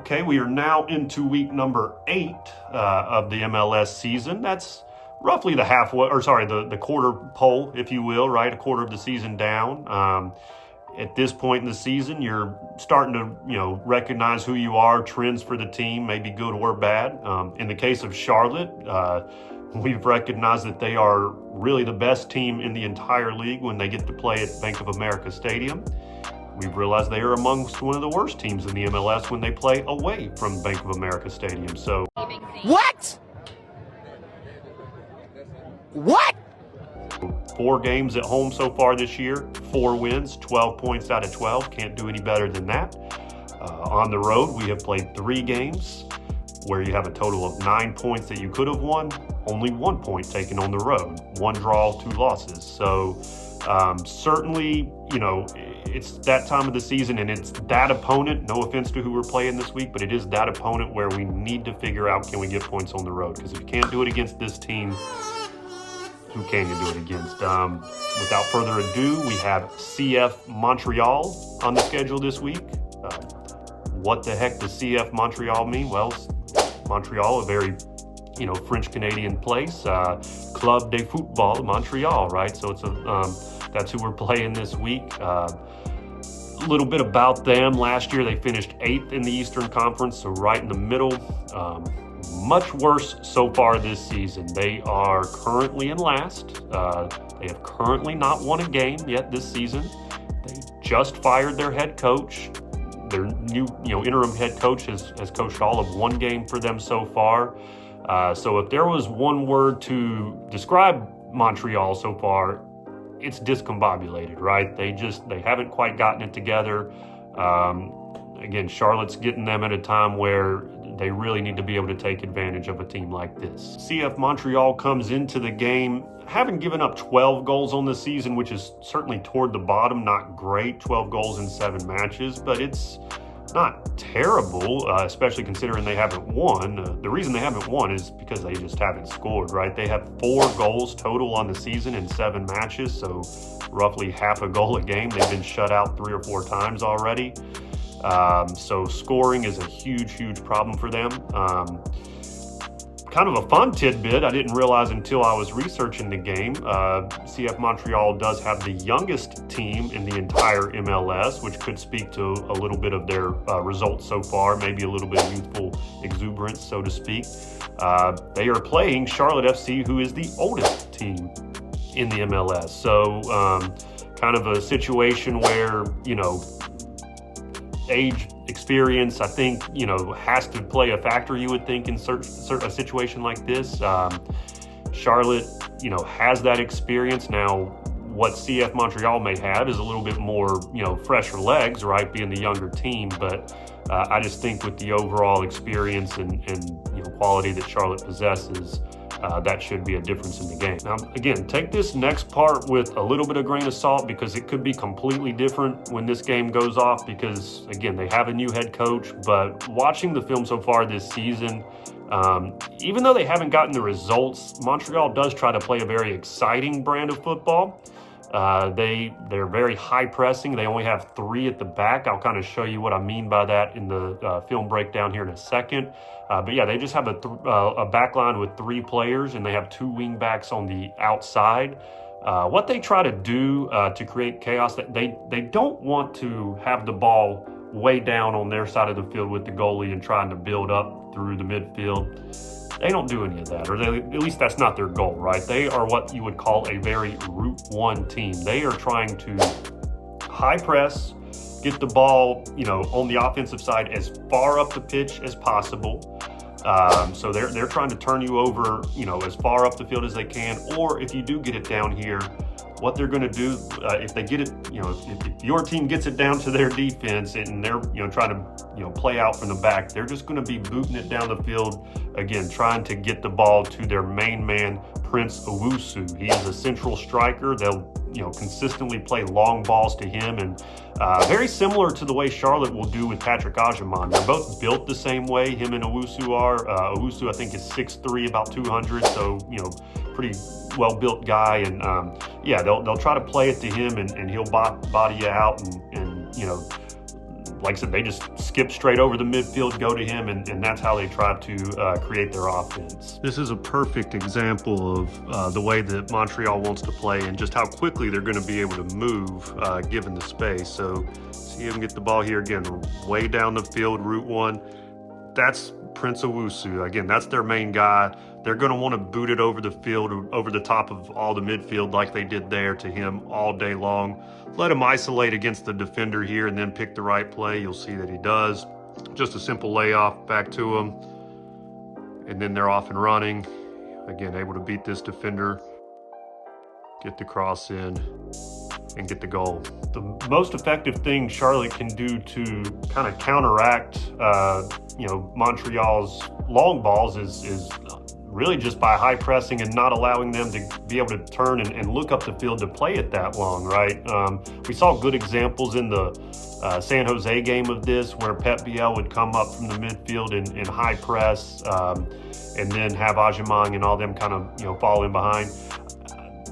Okay, we are now into week number 8 of the MLS season. That's roughly the quarter pole, if you will, right? A quarter of the season down. At this point in the season, you're starting to, recognize who you are, trends for the team, maybe good or bad. In the case of Charlotte, we've recognized that they are really the best team in the entire league when they get to play at Bank of America Stadium. We've realized they are amongst one of the worst teams in the MLS when they play away from Bank of America Stadium. So, What? 4 games at home so far this year, 4 wins, 12 points out of 12. Can't do any better than that. On the road, we have played 3 games where you have a total of 9 points that you could have won, only 1 point taken on the road, 1 draw, 2 losses. So certainly, it's that time of the season and it's that opponent, no offense to who we're playing this week, but it is that opponent where we need to figure out, can we get points on the road? Because if you can't do it against this team, who can you do it against? Without further ado, we have CF Montreal on the schedule this week. What the heck does CF Montreal mean? Well, Montreal, a very French-Canadian place, Club de Football Montreal, right? So it's that's who we're playing this week. A little bit about them. Last year, they finished 8th in the Eastern Conference, so right in the middle. Much worse so far this season. They are currently in last. They have currently not won a game yet this season. They just fired their head coach. Their new, interim head coach has coached all of 1 game for them so far. So if there was one word to describe Montreal so far, it's discombobulated, right? They haven't quite gotten it together. Again, Charlotte's getting them at a time where they really need to be able to take advantage of a team like this. CF Montreal comes into the game having given up 12 goals on the season, which is certainly toward the bottom, not great, 12 goals in 7 matches, but it's not terrible, especially considering they haven't won. The reason they haven't won is because they just haven't scored, right? They have 4 goals total on the season in 7 matches, so roughly half a goal a game. They've been shut out 3 or 4 times already. So scoring is a huge problem for them. Kind of a fun tidbit I didn't realize until I was researching the game. CF Montreal does have the youngest team in the entire MLS, which could speak to a little bit of their results so far, maybe a little bit of youthful exuberance, so to speak. They are playing Charlotte FC, who is the oldest team in the MLS. So kind of a situation where, age, experience, I think, has to play a factor, you would think, in a situation like this. Charlotte, has that experience. Now, what CF Montreal may have is a little bit more, fresher legs, right, being the younger team. But I just think with the overall experience and quality that Charlotte possesses, that should be a difference in the game. Now, again, take this next part with a little bit of grain of salt because it could be completely different when this game goes off because, again, they have a new head coach. But watching the film so far this season, even though they haven't gotten the results, Montreal does try to play a very exciting brand of football. They're very high pressing. They only have 3 at the back. I'll kind of show you what I mean by that in the film breakdown here in a second. But yeah, they just have a back line with 3 players and they have 2 wing backs on the outside. What they try to do to create chaos, that they don't want to have the ball way down on their side of the field with the goalie and trying to build up through the midfield. They don't do any of that, or at least that's not their goal, right? They are what you would call a very Route 1 team. They are trying to high press, get the ball, on the offensive side as far up the pitch as possible. So they're trying to turn you over, as far up the field as they can. Or if you do get it down here, what they're going to do if they get it, if your team gets it down to their defense and they're, trying to, play out from the back, they're just going to be booting it down the field, again, trying to get the ball to their main man, Prince Owusu. He is a central striker. They'll, consistently play long balls to him, and very similar to the way Charlotte will do with Patrick Agyemang. They're both built the same way, him and Owusu are. Owusu, I think, is 6'3", about 200, so, pretty well-built guy, and they'll try to play it to him, and he'll body you out and like I said, they just skip straight over the midfield, go to him, and that's how they try to create their offense. This is a perfect example of the way that Montreal wants to play and just how quickly they're going to be able to move given the space. So see him get the ball here again, way down the field, route one. That's Prince Owusu. Again, that's their main guy. They're going to want to boot it over the field, over the top of all the midfield like they did there to him all day long. Let him isolate against the defender here and then pick the right play. You'll see that he does. Just a simple layoff back to him. And then they're off and running. Again, able to beat this defender, get the cross in, and get the goal. The most effective thing Charlotte can do to kind of counteract, Montreal's long balls is really just by high pressing and not allowing them to be able to turn and look up the field to play it that long, right? We saw good examples in the San Jose game of this, where Pep Biel would come up from the midfield in high press and then have Ajimang and all them kind of fall in behind.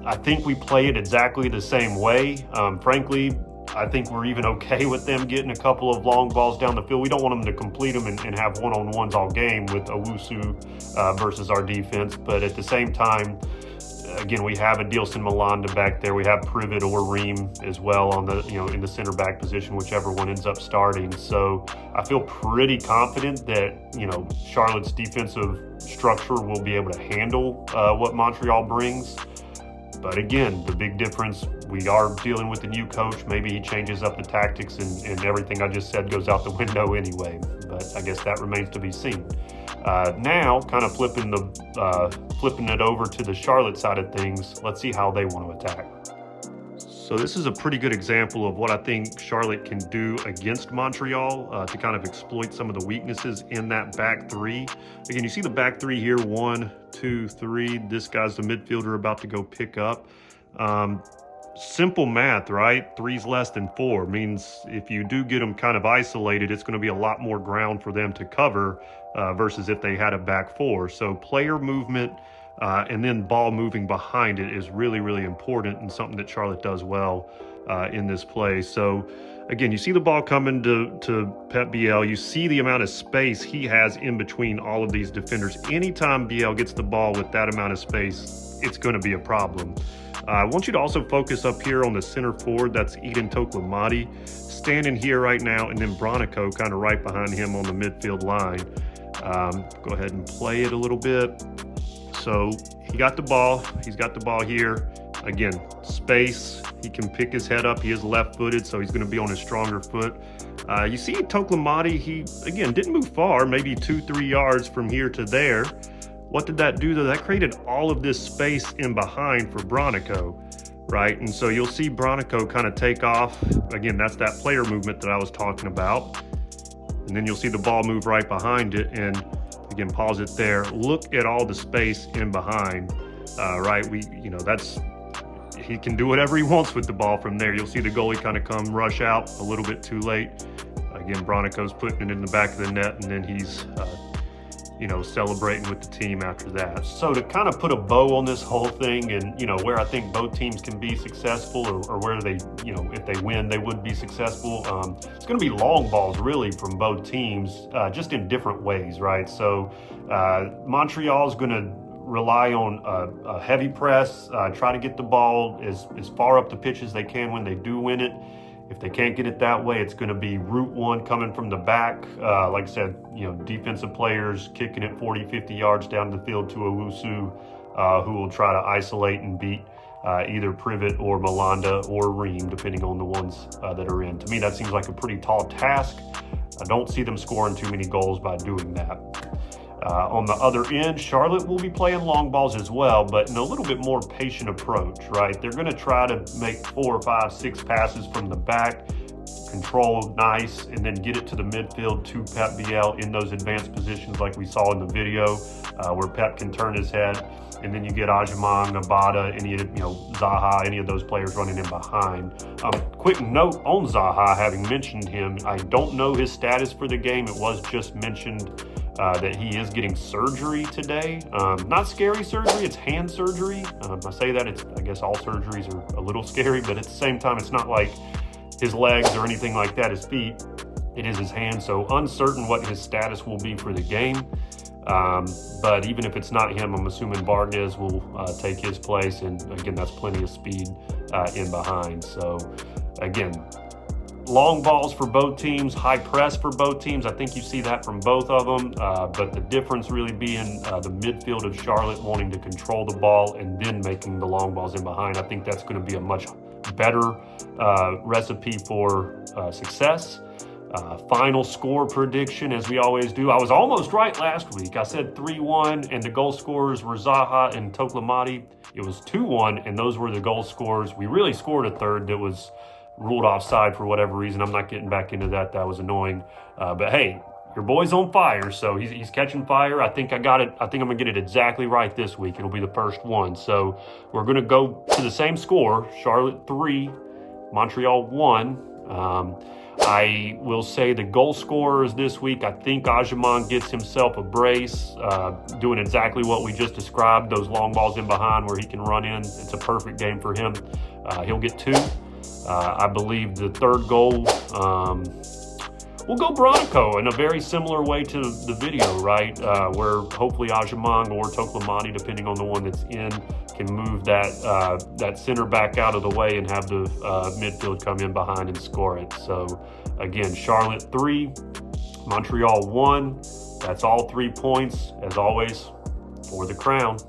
I think we play it exactly the same way. Frankly, I think we're even okay with them getting a couple of long balls down the field. We don't want them to complete them and have one-on-ones all game with Owusu versus our defense. But at the same time, again, we have Adilson Malanda back there. We have Privet or Ream as well on the in the center back position, whichever one ends up starting. So I feel pretty confident that Charlotte's defensive structure will be able to handle what Montreal brings. But again, the big difference, we are dealing with a new coach. Maybe he changes up the tactics and everything I just said goes out the window anyway. But I guess that remains to be seen. Now, kind of flipping it over to the Charlotte side of things, let's see how they want to attack. So this is a pretty good example of what I think Charlotte can do against Montreal to kind of exploit some of the weaknesses in that back three. Again, you see the back three here, 1, 2, 3. This guy's the midfielder about to go pick up. Simple math, right? 3's less than 4 means if you do get them kind of isolated, it's going to be a lot more ground for them to cover versus if they had a back 4. So player movement and then ball moving behind it is really, really important and something that Charlotte does well in this play. So again, you see the ball coming to Pep Biel. You see the amount of space he has in between all of these defenders. Anytime Biel gets the ball with that amount of space, it's going to be a problem. I want you to also focus up here on the center forward. That's Eden Toklamati standing here right now, and then Bronico kind of right behind him on the midfield line. Go ahead and play it a little bit. So he got the ball. He's got the ball here. Again, space. He can pick his head up. He is left-footed, so he's going to be on his stronger foot. You see Toklamati, he, again, didn't move far, maybe 2-3 yards from here to there. What did that do, though? That created all of this space in behind for Bronico, right? And so you'll see Bronico kind of take off. Again, that's that player movement that I was talking about. And then you'll see the ball move right behind it. And again, pause it there. Look at all the space in behind, right? He can do whatever he wants with the ball from there. You'll see the goalie kind of come rush out a little bit too late. Again, Bronico's putting it in the back of the net, and then he's celebrating with the team after that. So to kind of put a bow on this whole thing and, where I think both teams can be successful or where they, if they win, they would be successful. It's going to be long balls really from both teams, just in different ways, right? So Montreal is going to rely on a heavy press, try to get the ball as far up the pitch as they can when they do win it. If they can't get it that way, it's going to be route one coming from the back. Like I said, defensive players kicking it 40, 50 yards down the field to Owusu, who will try to isolate and beat either Privet or Malanda or Ream, depending on the ones that are in. To me, that seems like a pretty tall task. I don't see them scoring too many goals by doing that. On the other end, Charlotte will be playing long balls as well, but in a little bit more patient approach, right? They're going to try to make 4, 5, 6 passes from the back, control nice, and then get it to the midfield to Pep Biel in those advanced positions like we saw in the video, where Pep can turn his head, and then you get Ajimang, Abada, Zaha, any of those players running in behind. Quick note on Zaha, having mentioned him, I don't know his status for the game. It was just mentioned that he is getting surgery today. Not scary surgery, it's hand surgery. I say that, I guess all surgeries are a little scary, but at the same time, it's not like his legs or anything like that, his feet. It is his hand, so uncertain what his status will be for the game. But even if it's not him, I'm assuming Vargas will take his place. And again, that's plenty of speed in behind. So again, long balls for both teams, high press for both teams. I think you see that from both of them. But the difference really being the midfield of Charlotte wanting to control the ball and then making the long balls in behind. I think that's going to be a much better recipe for success. Final score prediction, as we always do. I was almost right last week. I said 3-1, and the goal scorers were Zaha and Toklamati. It was 2-1, and those were the goal scorers. We really scored a third that was ruled offside for whatever reason. I'm not getting back into that. That was annoying. But hey, your boy's on fire, so he's catching fire. I think I got it. I think I'm going to get it exactly right this week. It'll be the first one. So we're going to go to the same score. Charlotte 3, Montreal 1. I will say the goal scorers this week, I think Ajimon gets himself a brace, doing exactly what we just described, those long balls in behind where he can run in. It's a perfect game for him. He'll get 2. I believe the third goal, we'll go Bronico in a very similar way to the video, right? Where hopefully Ajimon or Toklamati, depending on the one that's in, can move that center back out of the way and have the midfield come in behind and score it. So again, Charlotte 3, Montreal 1. That's all 3 points, as always, for the crown.